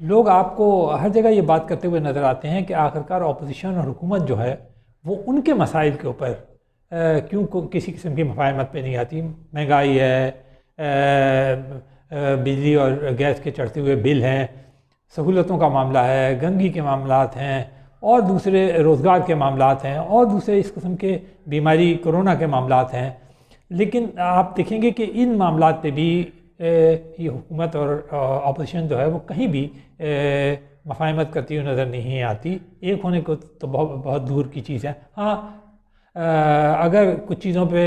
لوگ آپ کو ہر جگہ یہ بات کرتے ہوئے نظر آتے ہیں کہ آخرکار اپوزیشن اور حکومت جو ہے وہ ان کے مسائل کے اوپر کیوں کسی قسم کی مفاہمت پہ نہیں آتی. مہنگائی ہے، بجلی اور گیس کے چڑھتے ہوئے بل ہیں، سہولتوں کا معاملہ ہے، گندگی کے معاملات ہیں، اور دوسرے روزگار کے معاملات ہیں، اور دوسرے اس قسم کے بیماری کرونا کے معاملات ہیں. لیکن آپ دیکھیں گے کہ ان معاملات پہ بھی یہ حکومت اور اپوزیشن جو ہے وہ کہیں بھی مفاہمت کرتی ہوئی نظر نہیں آتی. ایک ہونے کو تو بہت دور کی چیز ہے. ہاں، اگر کچھ چیزوں پہ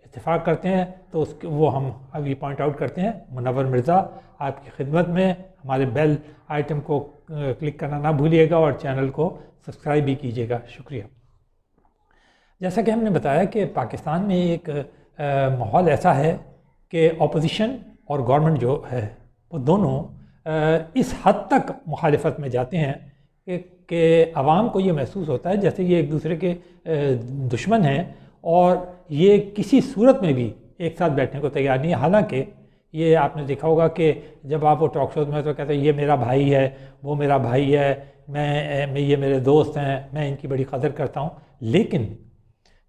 اتفاق کرتے ہیں تو وہ ہم ابھی پوائنٹ آؤٹ کرتے ہیں. منور مرزا آپ کی خدمت میں. ہمارے بیل آئٹم کو کلک کرنا نہ بھولیے گا اور چینل کو سبسکرائب بھی کیجیے گا. شکریہ. جیسا کہ ہم نے بتایا کہ پاکستان میں ایک ماحول ایسا ہے کہ اپوزیشن اور گورنمنٹ جو ہے وہ دونوں اس حد تک مخالفت میں جاتے ہیں کہ عوام کو یہ محسوس ہوتا ہے جیسے یہ ایک دوسرے کے دشمن ہیں اور یہ کسی صورت میں بھی ایک ساتھ بیٹھنے کو تیار نہیں ہے. حالانکہ یہ آپ نے دیکھا ہوگا کہ جب آپ وہ ٹاک شوز میں تو کہتے ہیں یہ میرا بھائی ہے، وہ میرا بھائی ہے، یہ میرے دوست ہیں، میں ان کی بڑی قدر کرتا ہوں. لیکن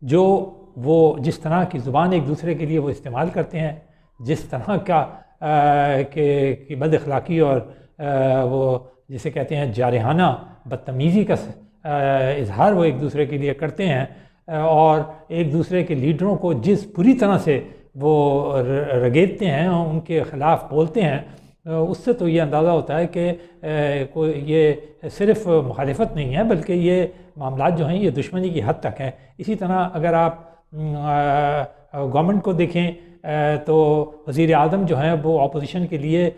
جو وہ جس طرح کی زبان ایک دوسرے کے لیے وہ استعمال کرتے ہیں، جس طرح کا کہ بد اخلاقی اور وہ جسے کہتے ہیں جارحانہ بدتمیزی کا اظہار وہ ایک دوسرے کے لیے کرتے ہیں، اور ایک دوسرے کے لیڈروں کو جس بری طرح سے وہ رگیدتے ہیں، ان کے خلاف بولتے ہیں، اس سے تو یہ اندازہ ہوتا ہے کہ یہ صرف مخالفت نہیں ہے بلکہ یہ معاملات جو ہیں یہ دشمنی کی حد تک ہیں. اسی طرح اگر آپ گورنمنٹ کو دیکھیں تو وزیر اعظم جو ہیں وہ اپوزیشن کے لیے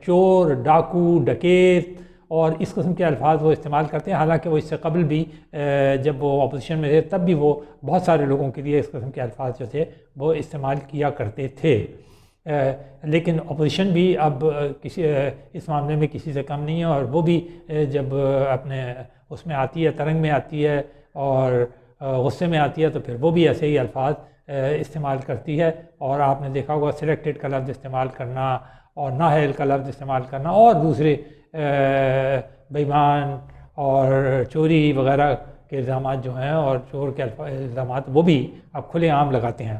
چور، ڈاکو، ڈکیت اور اس قسم کے الفاظ وہ استعمال کرتے ہیں. حالانکہ وہ اس سے قبل بھی جب وہ اپوزیشن میں تھے تب بھی وہ بہت سارے لوگوں کے لیے اس قسم کے الفاظ جو تھے وہ استعمال کیا کرتے تھے. لیکن اپوزیشن بھی اب اس معاملے میں کسی سے کم نہیں ہے، اور وہ بھی جب اپنے اس میں آتی ہے، ترنگ میں آتی ہے اور غصے میں آتی ہے تو پھر وہ بھی ایسے ہی الفاظ استعمال کرتی ہے. اور آپ نے دیکھا ہوگا سلیکٹڈ کا لفظ استعمال کرنا اور نااہل کا لفظ استعمال کرنا اور دوسرے بے ایمان اور چوری وغیرہ کے الزامات جو ہیں اور چور کے الزامات وہ بھی اب کھلے عام لگاتے ہیں.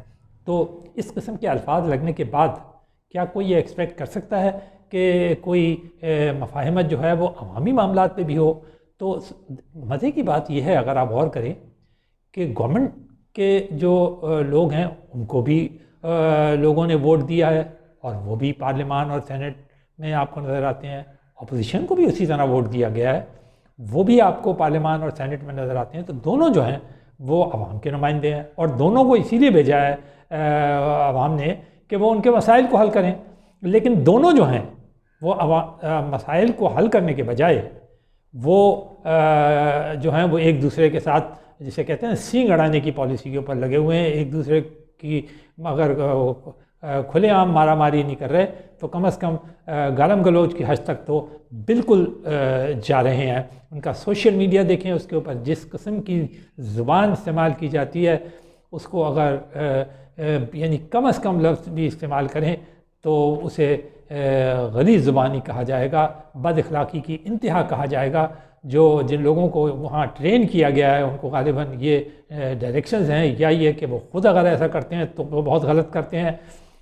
تو اس قسم کے الفاظ لگنے کے بعد کیا کوئی یہ ایکسپیکٹ کر سکتا ہے کہ کوئی مفاہمت جو ہے وہ عوامی معاملات پہ بھی ہو؟ تو مزے کی بات یہ ہے اگر آپ غور کریں کہ گورنمنٹ کے جو لوگ ہیں ان کو بھی لوگوں نے ووٹ دیا ہے اور وہ بھی پارلیمان اور سینٹ میں آپ کو نظر آتے ہیں. اپوزیشن کو بھی اسی طرح ووٹ دیا گیا ہے، وہ بھی آپ کو پارلیمان اور سینٹ میں نظر آتے ہیں. تو دونوں جو ہیں وہ عوام کے نمائندے ہیں اور دونوں کو اسی لیے بھیجا ہے عوام نے کہ وہ ان کے مسائل کو حل کریں. لیکن دونوں جو ہیں وہ مسائل کو حل کرنے کے بجائے وہ جو ہیں وہ ایک دوسرے کے ساتھ جسے کہتے ہیں سینگ اڑانے کی پالیسی کے اوپر لگے ہوئے ہیں. ایک دوسرے کی اگر کھلے عام مارا ماری نہیں کر رہے تو کم از کم گالم گلوچ کی حد تک تو بالکل جا رہے ہیں. ان کا سوشل میڈیا دیکھیں، اس کے اوپر جس قسم کی زبان استعمال کی جاتی ہے اس کو اگر یعنی کم از کم لفظ بھی استعمال کریں تو اسے غلیظ زبانی کہا جائے گا، بد اخلاقی کی انتہا کہا جائے گا. جن لوگوں کو وہاں ٹرین کیا گیا ہے ان کو غالباً یہ ڈائریکشنز ہیں یا یہ کہ وہ خود اگر ایسا کرتے ہیں تو وہ بہت غلط کرتے ہیں،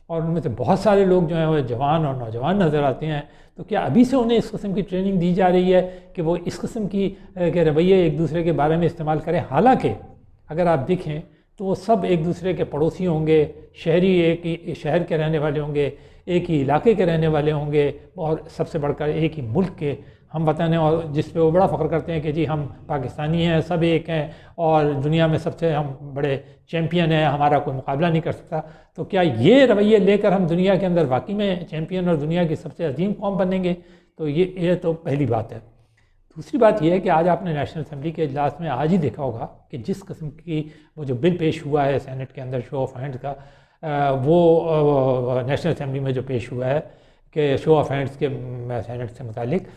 اور ان میں سے بہت سارے لوگ جو ہیں وہ جوان اور نوجوان نظر آتے ہیں. تو کیا ابھی سے انہیں اس قسم کی ٹریننگ دی جا رہی ہے کہ وہ اس قسم کی کہ رویے ایک دوسرے کے بارے میں استعمال کریں؟ حالانکہ اگر آپ دیکھیں تو وہ سب ایک دوسرے کے پڑوسی ہوں گے، شہری ایک ہی شہر کے رہنے والے ہوں گے، ایک ہی علاقے کے رہنے والے ہوں گے، اور سب سے بڑھ کر ایک ہی ملک کے ہم وطن ہیں، اور جس پہ وہ بڑا فخر کرتے ہیں کہ جی ہم پاکستانی ہیں، سب ایک ہیں اور دنیا میں سب سے ہم بڑے چیمپئن ہیں، ہمارا کوئی مقابلہ نہیں کر سکتا. تو کیا یہ رویے لے کر ہم دنیا کے اندر واقعی میں چیمپئن اور دنیا کی سب سے عظیم قوم بنیں گے؟ تو یہ تو پہلی بات ہے. دوسری بات یہ ہے کہ آج آپ نے نیشنل اسمبلی کے اجلاس میں آج ہی دیکھا ہوگا کہ جس قسم کی وہ جو بل پیش ہوا ہے سینٹ کے اندر شو آف ہینڈز کا، وہ نیشنل اسمبلی میں جو پیش ہوا ہے کہ شو آف ہینڈز کے سینٹ سے متعلق،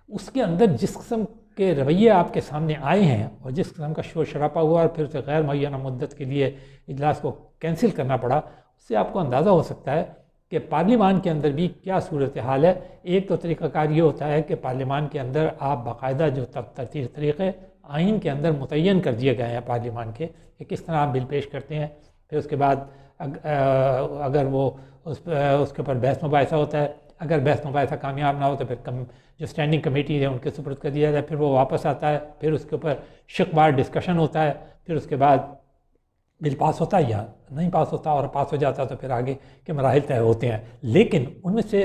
اس کے اندر جس قسم کے رویے آپ کے سامنے آئے ہیں اور جس قسم کا شور شراپا ہوا اور پھر اسے غیر معینہ مدت کے لیے اجلاس کو کینسل کرنا پڑا، اس سے آپ کو اندازہ ہو سکتا ہے کہ پارلیمان کے اندر بھی کیا صورتحال ہے۔ ایک تو طریقہ کار یہ ہوتا ہے کہ پارلیمان کے اندر آپ باقاعدہ جو ترتیب طریقے آئین کے اندر متعین کر دیے گئے ہیں پارلیمان کے کہ کس طرح آپ بل پیش کرتے ہیں، پھر اس کے بعد اگر وہ اس کے اوپر بحث مباحثہ ہوتا ہے، اگر بحث مباحثہ کامیاب نہ ہو تو پھر جو اسٹینڈنگ کمیٹی ہے ان کے سپرد کر دیا جاتا ہے، پھر وہ واپس آتا ہے، پھر اس کے اوپر شق بار ڈسکشن ہوتا ہے، پھر اس کے بعد بل پاس ہوتا ہے یا نہیں پاس ہوتا، اور پاس ہو جاتا تو پھر آگے کے مراحل طے ہوتے ہیں۔ لیکن ان میں سے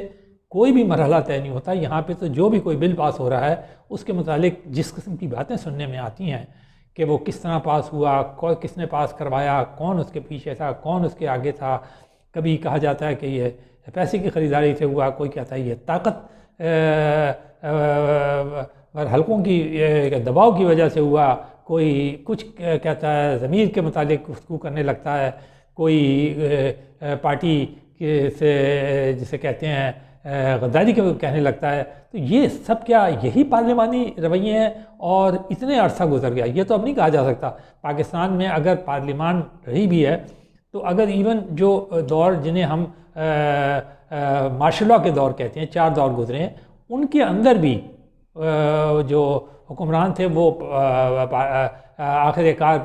کوئی بھی مرحلہ طے نہیں ہوتا۔ یہاں پہ تو جو بھی کوئی بل پاس ہو رہا ہے اس کے متعلق جس قسم کی باتیں سننے میں آتی ہیں کہ وہ کس طرح پاس ہوا، کس نے پاس کروایا، کون اس کے پیچھے تھا، کون اس کے آگے تھا۔ کبھی کہا جاتا ہے کہ یہ پیسے کی خریداری سے ہوا، کوئی کہتا ہے یہ طاقت حلقوں کی دباؤ کی وجہ سے ہوا، کوئی کچھ کہتا ہے ضمیر کے متعلق گفتگو کرنے لگتا ہے، کوئی پارٹی سے جسے کہتے ہیں غداری کے کہنے لگتا ہے۔ تو یہ سب کیا یہی پارلیمانی رویے ہیں؟ اور اتنے عرصہ گزر گیا، یہ تو اب نہیں کہا جا سکتا۔ پاکستان میں اگر پارلیمان رہی بھی ہے تو اگر ایون جو دور جنہیں ہم مارشل لاء کے دور کہتے ہیں، 4 دور گزرے ہیں، ان کے اندر بھی جو حکمران تھے وہ آخر کار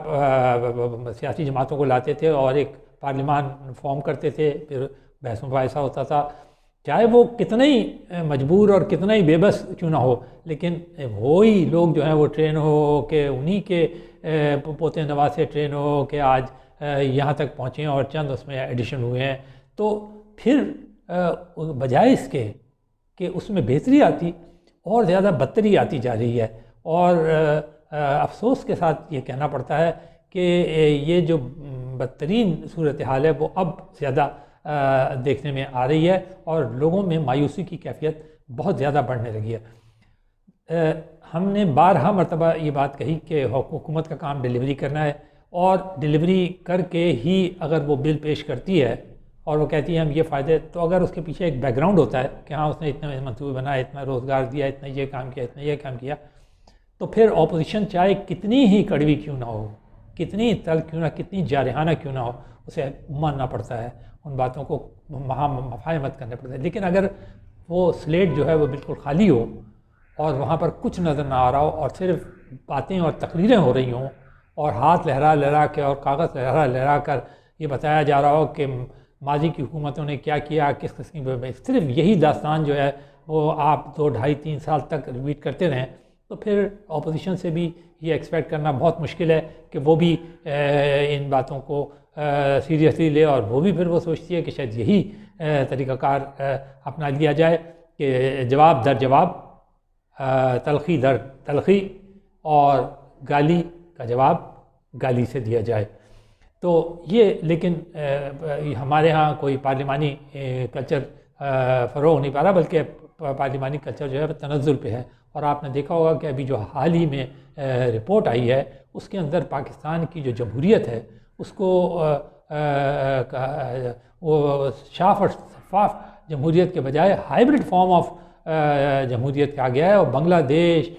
سیاسی جماعتوں کو لاتے تھے اور ایک پارلیمان فارم کرتے تھے، پھر بحث مباحثہ ہوتا تھا، چاہے وہ کتنے ہی مجبور اور کتنے ہی بے بس کیوں نہ ہو، لیکن وہی لوگ جو ہیں وہ ٹرین ہو کہ انہی کے پوتے نواسے ٹرین ہو کہ آج یہاں تک پہنچے ہیں اور چند اس میں ایڈیشن ہوئے ہیں۔ تو پھر بجائے اس کے کہ اس میں بہتری آتی، اور زیادہ بدتری آتی جا رہی ہے۔ اور افسوس کے ساتھ یہ کہنا پڑتا ہے کہ یہ جو بدترین صورتحال ہے وہ اب زیادہ دیکھنے میں آ رہی ہے، اور لوگوں میں مایوسی کی کیفیت بہت زیادہ بڑھنے لگی ہے۔ ہم نے بارہا مرتبہ یہ بات کہی کہ حکومت کا کام ڈیلیوری کرنا ہے، اور ڈیلیوری کر کے ہی اگر وہ بل پیش کرتی ہے اور وہ کہتی ہے ہم یہ فائدے، تو اگر اس کے پیچھے ایک بیک گراؤنڈ ہوتا ہے کہ ہاں اس نے اتنے منصوبے بنائے، اتنا روزگار دیا، اتنا یہ کام کیا، اتنا یہ کام کیا، تو پھر اپوزیشن چاہے کتنی ہی کڑوی کیوں نہ ہو، کتنی تلخ کیوں نہ، کتنی جارحانہ کیوں نہ ہو، اسے ماننا پڑتا ہے، ان باتوں کو مفاہمت کرنے پڑتا ہے۔ لیکن اگر وہ سلیٹ جو ہے وہ بالکل خالی ہو اور وہاں پر کچھ نظر نہ آ رہا ہو، اور صرف باتیں اور تقریریں ہو رہی ہوں، اور ہاتھ لہرا لہرا کے اور کاغذ لہرا لہرا کر یہ بتایا جا رہا ہو کہ ماضی کی حکومتوں نے کیا کیا، کس قسم کی، صرف یہی داستان جو ہے وہ آپ 2، 2.5، 3 سال تک ریپیٹ کرتے رہیں، تو پھر اپوزیشن سے بھی یہ ایکسپیکٹ کرنا بہت مشکل ہے کہ وہ بھی ان باتوں کو سیریسلی لے، اور وہ بھی پھر وہ سوچتی ہے کہ شاید یہی طریقہ کار اپنا لیا جائے کہ جواب در جواب، تلخی در تلخی، اور گالی کا جواب گالی سے دیا جائے۔ تو یہ لیکن ہمارے ہاں کوئی پارلیمانی کلچر فروغ نہیں پا رہا، بلکہ پارلیمانی کلچر جو ہے تنزل پہ ہے۔ اور آپ نے دیکھا ہوگا کہ ابھی جو حال ہی میں رپورٹ آئی ہے اس کے اندر پاکستان کی جو جمہوریت ہے اس کو وہ صاف اور شفاف جمہوریت کے بجائے ہائیبرڈ فارم آف جمہوریت کہا گیا ہے، اور بنگلہ دیش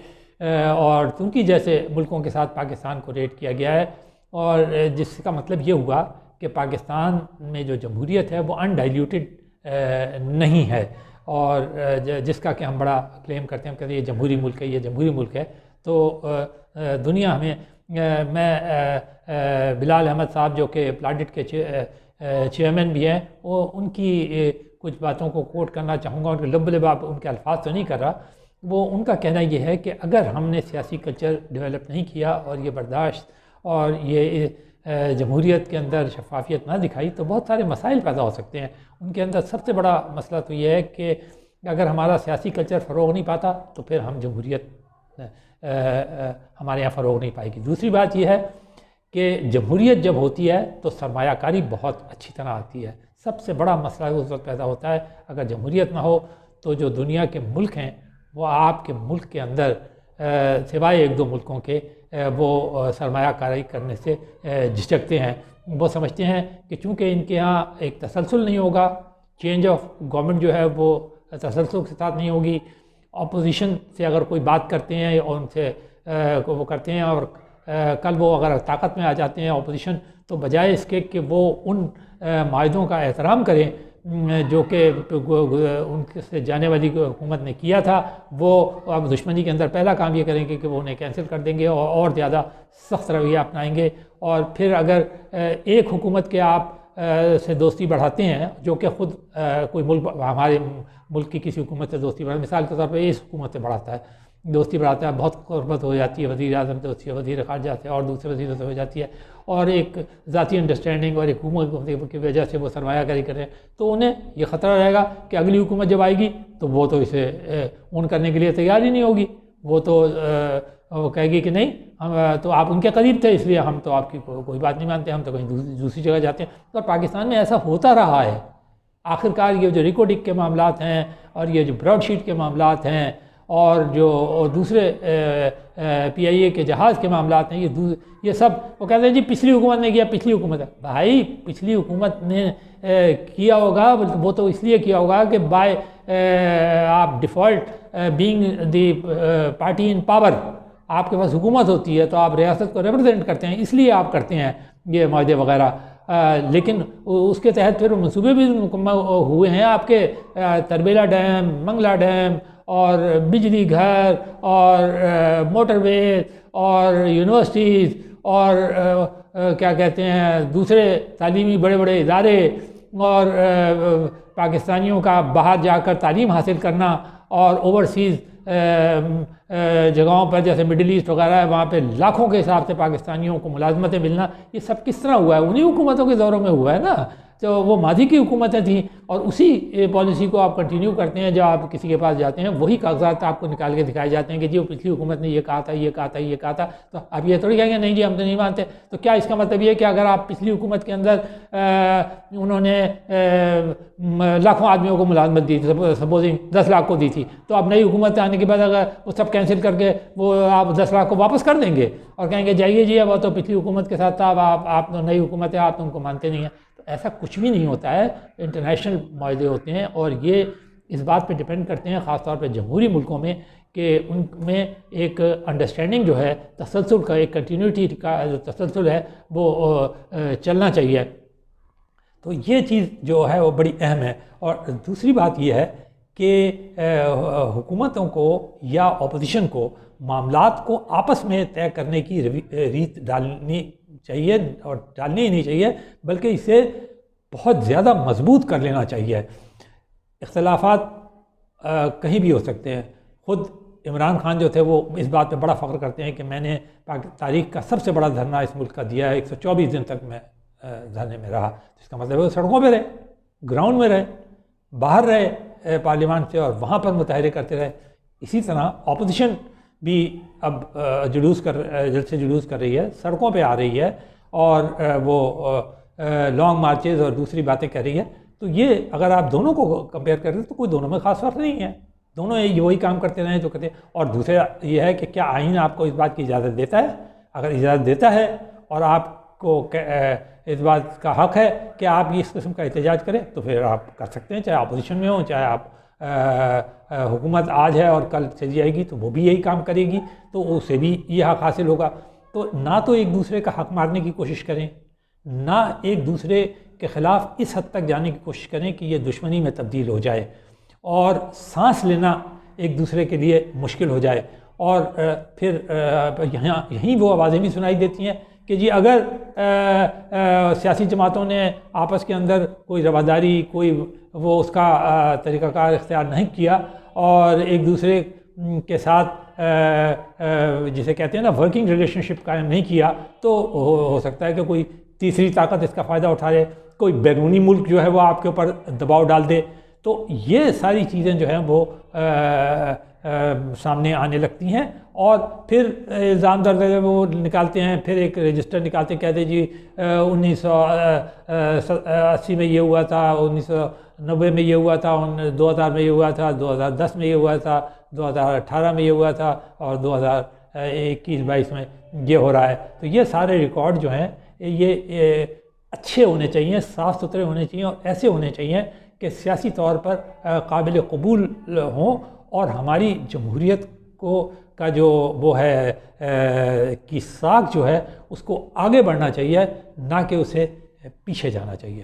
اور ترکی جیسے ملکوں کے ساتھ پاکستان کو ریٹ کیا گیا ہے، اور جس کا مطلب یہ ہوا کہ پاکستان میں جو جمہوریت ہے وہ انڈائلیوٹڈ نہیں ہے، اور جس کا کہ ہم بڑا کلیم کرتے ہیں کہ یہ جمہوری ملک ہے، یہ جمہوری ملک ہے۔ تو دنیا ہمیں میں بلال احمد صاحب جو کہ پلاڈٹ کے چیئرمین بھی ہیں، وہ ان کی کچھ باتوں کو کوٹ کرنا چاہوں گا، ان کے لب لباب ان کے الفاظ تو نہیں کر رہا، وہ ان کا کہنا یہ ہے کہ اگر ہم نے سیاسی کلچر ڈیولپ نہیں کیا اور یہ برداشت اور یہ جمہوریت کے اندر شفافیت نہ دکھائی تو بہت سارے مسائل پیدا ہو سکتے ہیں۔ ان کے اندر سب سے بڑا مسئلہ تو یہ ہے کہ اگر ہمارا سیاسی کلچر فروغ نہیں پاتا تو پھر ہم جمہوریت ہمارے یہاں فروغ نہیں پائے گی۔ دوسری بات یہ ہے کہ جمہوریت جب ہوتی ہے تو سرمایہ کاری بہت اچھی طرح آتی ہے۔ سب سے بڑا مسئلہ اس وقت پیدا ہوتا ہے اگر جمہوریت نہ ہو تو جو دنیا کے ملک ہیں وہ آپ کے ملک کے اندر سوائے 1-2 ملکوں کے وہ سرمایہ کاری کرنے سے جھجکتے ہیں۔ وہ سمجھتے ہیں کہ چونکہ ان کے ہاں ایک تسلسل نہیں ہوگا، چینج آف گورنمنٹ جو ہے وہ تسلسل کے ساتھ نہیں ہوگی، اپوزیشن سے اگر کوئی بات کرتے ہیں اور ان سے وہ کرتے ہیں اور کل وہ اگر طاقت میں آ جاتے ہیں اپوزیشن، تو بجائے اس کے کہ وہ ان معاہدوں کا احترام کریں جو کہ ان سے جانے والی حکومت نے کیا تھا، وہ اب دشمنی کے اندر پہلا کام یہ کریں گے کہ وہ انہیں کینسل کر دیں گے اور زیادہ سخت رویہ اپنائیں گے. اور پھر اگر ایک حکومت کے آپ سے دوستی بڑھاتے ہیں، جو کہ خود کوئی ملک ہمارے ملک کی کسی حکومت سے دوستی بڑھا، مثال کے طور پہ اس حکومت سے بڑھاتا ہے، دوستی بڑھاتا ہے، بہت قربت ہو جاتی ہے، وزیر اعظم سے ہوتی ہے، وزیر خارجہ سے اور دوسرے وزیروں سے ہو جاتی ہے، اور ایک ذاتی انڈرسٹینڈنگ اور ایک حکومت کی وجہ سے وہ سرمایہ کاری کریں، تو انہیں یہ خطرہ رہے گا کہ اگلی حکومت جب آئے گی تو وہ تو اسے اون کرنے کے لیے تیار ہی نہیں ہوگی. وہ تو وہ کہے گی کہ نہیں، ہم تو آپ ان کے قریب تھے اس لیے ہم تو آپ کی کوئی بات نہیں مانتے، ہم تو کہیں دوسری جگہ جاتے ہیں. اور پاکستان میں ایسا ہوتا رہا ہے. آخرکار یہ جو ریکوڈک کے معاملات ہیں اور یہ جو براڈ شیٹ کے معاملات ہیں اور جو دوسرے پی آئی اے کے جہاز کے معاملات ہیں، یہ سب وہ کہتے ہیں جی پچھلی حکومت نے کیا، پچھلی حکومت ہے. بھائی پچھلی حکومت نے کیا ہوگا، وہ تو اس لیے کیا ہوگا کہ بائی آپ default being the party in power, آپ کے پاس حکومت ہوتی ہے تو آپ ریاست کو ریپرزینٹ کرتے ہیں، اس لیے آپ کرتے ہیں یہ معاہدے وغیرہ. لیکن اس کے تحت پھر منصوبے بھی مکمل ہوئے ہیں آپ کے، تربیلا ڈیم، منگلا ڈیم اور بجلی گھر اور موٹر ویز اور یونیورسٹیز اور کیا کہتے ہیں دوسرے تعلیمی بڑے بڑے ادارے اور پاکستانیوں کا باہر جا کر تعلیم حاصل کرنا اور اوورسیز جگہوں پر جیسے مڈل ایسٹ وغیرہ ہے وہاں پہ لاکھوں کے حساب سے پاکستانیوں کو ملازمتیں ملنا، یہ سب کس طرح ہوا ہے؟ انہی حکومتوں کے دوروں میں ہوا ہے نا. تو وہ ماضی کی حکومتیں تھیں اور اسی پالیسی کو آپ کنٹینیو کرتے ہیں. جب آپ کسی کے پاس جاتے ہیں وہی کاغذات آپ کو نکال کے دکھائے جاتے ہیں کہ جی وہ پچھلی حکومت نے یہ کہا تھا، یہ کہا تھا، یہ کہا تھا. تو آپ یہ تھوڑی کہیں گے نہیں جی ہم تو نہیں مانتے. تو کیا اس کا مطلب یہ ہے کہ اگر آپ پچھلی حکومت کے اندر انہوں نے لاکھوں آدمیوں کو ملازمت دی تھی، سپوزنگ 10 لاکھ کو دی تھی، تو اب نئی حکومت آنے کے بعد اگر وہ سب کینسل کر کے وہ آپ 10 لاکھ کو واپس کر دیں گے اور کہیں گے جائیے جی وہ تو پچھلی حکومت کے ساتھ تھا، اب آپ تو نئی حکومت ہے، آپ تو ان کو مانتے نہیں ہیں. ایسا کچھ بھی نہیں ہوتا ہے. انٹرنیشنل معاہدے ہوتے ہیں اور یہ اس بات پہ ڈیپینڈ کرتے ہیں خاص طور پہ جمہوری ملکوں میں کہ ان میں ایک انڈرسٹینڈنگ جو ہے تسلسل کا، ایک کنٹینیوٹی کا جو تسلسل ہے وہ چلنا چاہیے. تو یہ چیز جو ہے وہ بڑی اہم ہے. اور دوسری بات یہ ہے کہ حکومتوں کو یا اپوزیشن کو معاملات کو آپس میں طے کرنے کی ریت ڈالنی چاہیے اور ڈالنی ہی نہیں چاہیے بلکہ اسے بہت زیادہ مضبوط کر لینا چاہیے. اختلافات کہیں بھی ہو سکتے ہیں. خود عمران خان جو تھے وہ اس بات پہ بڑا فخر کرتے ہیں کہ میں نے تاریخ کا سب سے بڑا دھرنا اس ملک کا دیا ہے، 124 دن تک میں دھرنے میں رہا. اس کا مطلب ہے وہ سڑکوں پہ رہے، گراؤنڈ میں رہے، باہر رہے پارلیمان سے اور وہاں پر مظاہرے کرتے رہے. اسی طرح اپوزیشن بھی اب جلد سے جلوس کر رہی ہے، سڑکوں پہ آ رہی ہے اور وہ لانگ مارچز اور دوسری باتیں کر رہی ہے. تو یہ اگر آپ دونوں کو کمپیئر کریں تو کوئی دونوں میں خاص فرق نہیں ہے، دونوں وہی کام کرتے رہیں جو کرتے ہیں. اور دوسرا یہ ہے کہ کیا آئین آپ کو اس بات کی اجازت دیتا ہے؟ اگر اجازت دیتا ہے اور آپ کو اس بات کا حق ہے کہ آپ اس قسم کا احتجاج کریں تو پھر آپ کر سکتے ہیں، چاہے اپوزیشن میں ہوں، چاہے آپ حکومت آج ہے اور کل چلی جائے گی تو وہ بھی یہی کام کرے گی تو اسے بھی یہ حق حاصل ہوگا. تو نہ تو ایک دوسرے کا حق مارنے کی کوشش کریں، نہ ایک دوسرے کے خلاف اس حد تک جانے کی کوشش کریں کہ یہ دشمنی میں تبدیل ہو جائے اور سانس لینا ایک دوسرے کے لیے مشکل ہو جائے. اور پھر یہیں وہ آوازیں بھی سنائی دیتی ہیں کہ جی اگر سیاسی جماعتوں نے آپس کے اندر کوئی رواداری، کوئی وہ اس کا طریقہ کار اختیار نہیں کیا اور ایک دوسرے کے ساتھ جسے کہتے ہیں نا ورکنگ ریلیشن شپ قائم نہیں کیا تو ہو سکتا ہے کہ کوئی تیسری طاقت اس کا فائدہ اٹھا لے، کوئی بیرونی ملک جو ہے وہ آپ کے اوپر دباؤ ڈال دے. تو یہ ساری چیزیں جو ہیں وہ سامنے آنے لگتی ہیں اور پھر الزام درد وہ نکالتے ہیں، پھر ایک رجسٹر نکالتے کہتے ہیں جی 1980 میں یہ ہوا تھا، 1990 میں یہ ہوا تھا، 2000 میں یہ ہوا تھا، 2010 میں یہ ہوا تھا، 2018 میں یہ ہوا تھا اور 2021-22 میں یہ ہو رہا ہے. تو یہ سارے ریکارڈ جو ہیں یہ اچھے ہونے چاہیے، صاف ستھرے ہونے چاہیے اور ایسے ہونے چاہیے کہ سیاسی طور پر قابل قبول ہوں اور ہماری جمہوریت کا جو وہ ہے کی ساکھ جو ہے اس کو آگے بڑھنا چاہیے، نہ کہ اسے پیچھے جانا چاہیے.